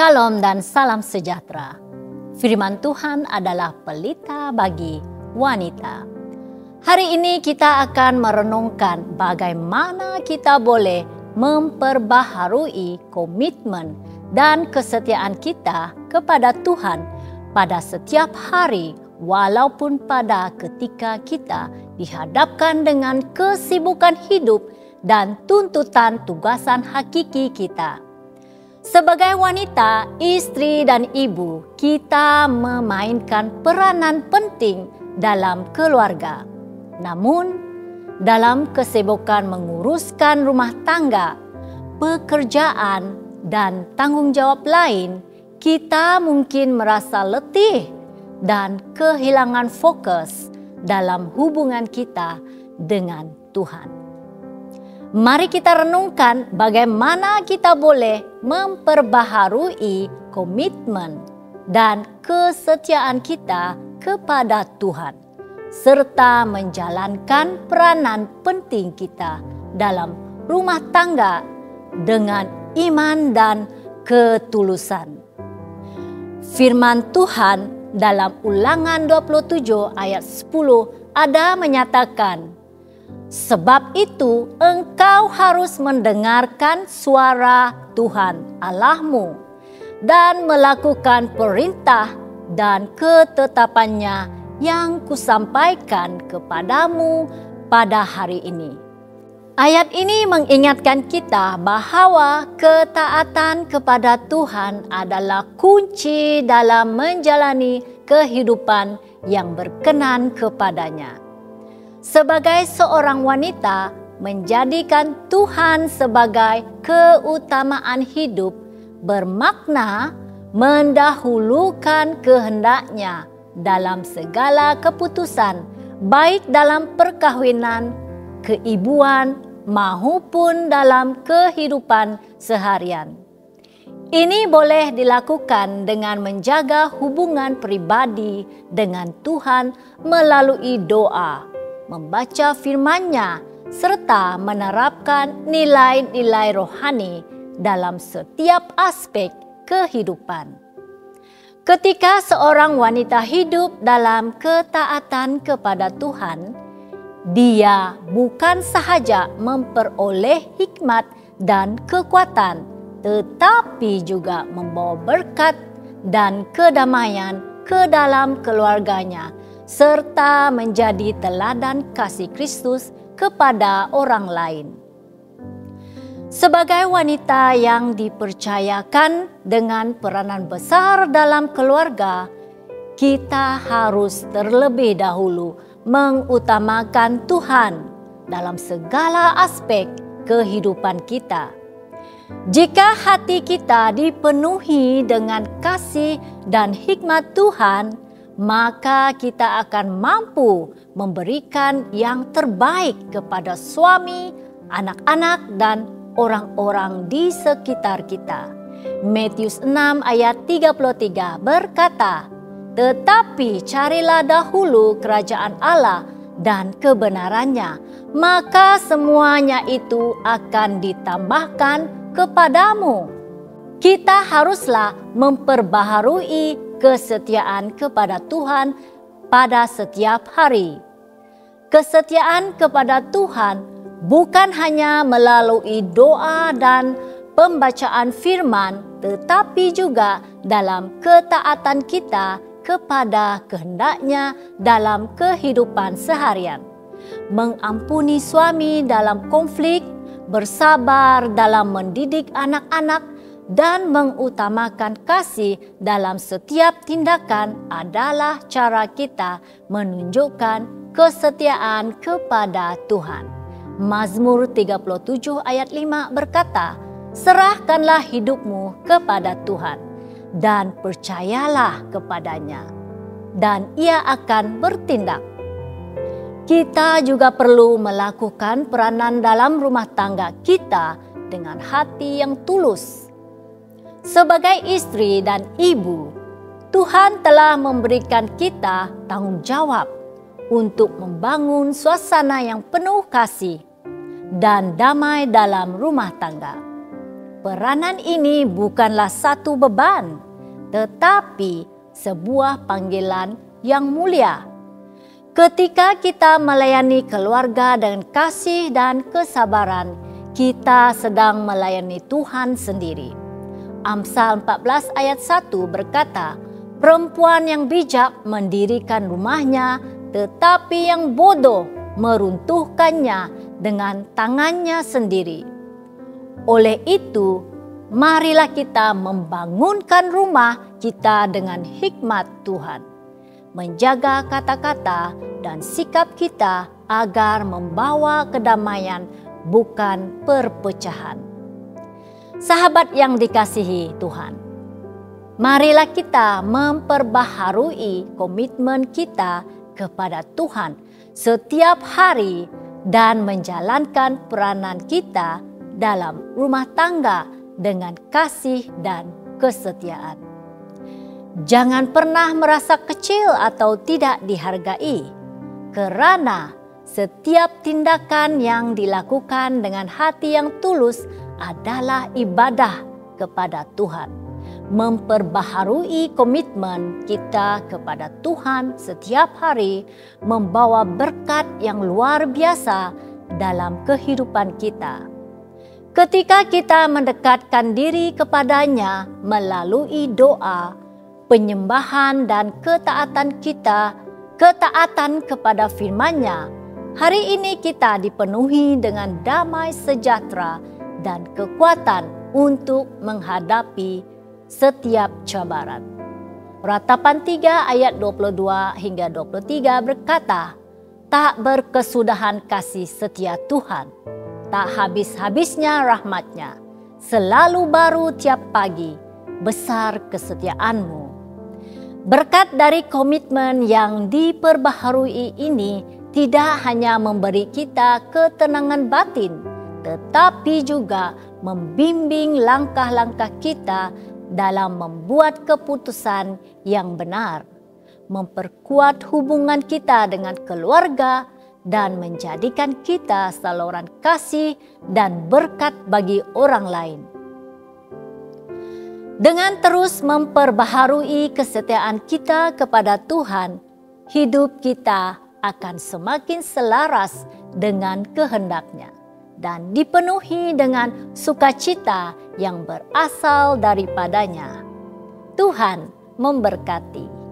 Shalom dan salam sejahtera. Firman Tuhan adalah pelita bagi wanita. Hari ini kita akan merenungkan bagaimana kita boleh memperbaharui komitmen dan kesetiaan kita kepada Tuhan pada setiap hari, walaupun pada ketika kita dihadapkan dengan kesibukan hidup dan tuntutan tugasan hakiki kita. Sebagai wanita, istri, dan ibu, kita memainkan peranan penting dalam keluarga. Namun, dalam kesibukan menguruskan rumah tangga, pekerjaan, dan tanggung jawab lain, kita mungkin merasa letih dan kehilangan fokus dalam hubungan kita dengan Tuhan. Mari kita renungkan bagaimana kita boleh memperbaharui komitmen dan kesetiaan kita kepada Tuhan, serta menjalankan peranan penting kita dalam rumah tangga dengan iman dan ketulusan. Firman Tuhan dalam Ulangan 27 ayat 10 ada menyatakan, "Sebab itu engkau harus mendengarkan suara Tuhan Allahmu dan melakukan perintah dan ketetapannya yang kusampaikan kepadamu pada hari ini." Ayat ini mengingatkan kita bahwa ketaatan kepada Tuhan adalah kunci dalam menjalani kehidupan yang berkenan kepadanya. Sebagai seorang wanita, menjadikan Tuhan sebagai keutamaan hidup bermakna mendahulukan kehendaknya dalam segala keputusan, baik dalam perkawinan, keibuan, maupun dalam kehidupan seharian. Ini boleh dilakukan dengan menjaga hubungan pribadi dengan Tuhan melalui doa, membaca firman-Nya, serta menerapkan nilai-nilai rohani dalam setiap aspek kehidupan. Ketika seorang wanita hidup dalam ketaatan kepada Tuhan, dia bukan sahaja memperoleh hikmat dan kekuatan, tetapi juga membawa berkat dan kedamaian ke dalam keluarganya, serta menjadi teladan kasih Kristus kepada orang lain. Sebagai wanita yang dipercayakan dengan peranan besar dalam keluarga, kita harus terlebih dahulu mengutamakan Tuhan dalam segala aspek kehidupan kita. Jika hati kita dipenuhi dengan kasih dan hikmat Tuhan, maka kita akan mampu memberikan yang terbaik kepada suami, anak-anak, dan orang-orang di sekitar kita. Matius 6 ayat 33 berkata, "Tetapi carilah dahulu kerajaan Allah dan kebenarannya, maka semuanya itu akan ditambahkan kepadamu." Kita haruslah memperbaharui kesetiaan kepada Tuhan pada setiap hari. Kesetiaan kepada Tuhan bukan hanya melalui doa dan pembacaan firman, tetapi juga dalam ketaatan kita kepada kehendak-Nya dalam kehidupan seharian. Mengampuni suami dalam konflik, bersabar dalam mendidik anak-anak, dan mengutamakan kasih dalam setiap tindakan adalah cara kita menunjukkan kesetiaan kepada Tuhan. Mazmur 37 ayat 5 berkata, "Serahkanlah hidupmu kepada Tuhan dan percayalah kepadanya, dan Ia akan bertindak." Kita juga perlu melakukan peranan dalam rumah tangga kita dengan hati yang tulus. Sebagai istri dan ibu, Tuhan telah memberikan kita tanggung jawab untuk membangun suasana yang penuh kasih dan damai dalam rumah tangga. peranan ini bukanlah satu beban, tetapi sebuah panggilan yang mulia. Ketika kita melayani keluarga dengan kasih dan kesabaran, kita sedang melayani Tuhan sendiri. Amsal 14 ayat 1 berkata, perempuan yang bijak mendirikan rumahnya, tetapi yang bodoh meruntuhkannya dengan tangannya sendiri. Oleh itu, marilah kita membangunkan rumah kita dengan hikmat Tuhan. Menjaga kata-kata dan sikap kita agar membawa kedamaian, bukan perpecahan. Sahabat yang dikasihi Tuhan, marilah kita memperbaharui komitmen kita kepada Tuhan setiap hari dan menjalankan peranan kita dalam rumah tangga dengan kasih dan kesetiaan. Jangan pernah merasa kecil atau tidak dihargai, karena setiap tindakan yang dilakukan dengan hati yang tulus adalah ibadah kepada Tuhan. Memperbaharui komitmen kita kepada Tuhan setiap hari membawa berkat yang luar biasa dalam kehidupan kita. Ketika kita mendekatkan diri kepadanya melalui doa, penyembahan dan ketaatan kepada firman-Nya, hari ini kita dipenuhi dengan damai sejahtera dan kekuatan untuk menghadapi setiap cabaran. Ratapan 3 ayat 22 hingga 23 berkata, tak berkesudahan kasih setia Tuhan, tak habis-habisnya rahmat-Nya, selalu baru tiap pagi, besar kesetiaan-Mu. Berkat dari komitmen yang diperbaharui ini tidak hanya memberi kita ketenangan batin, tetapi juga membimbing langkah-langkah kita dalam membuat keputusan yang benar, memperkuat hubungan kita dengan keluarga, dan menjadikan kita saluran kasih dan berkat bagi orang lain. Dengan terus memperbaharui kesetiaan kita kepada Tuhan, hidup kita akan semakin selaras dengan kehendak-Nya dan dipenuhi dengan sukacita yang berasal daripadanya. Tuhan memberkati.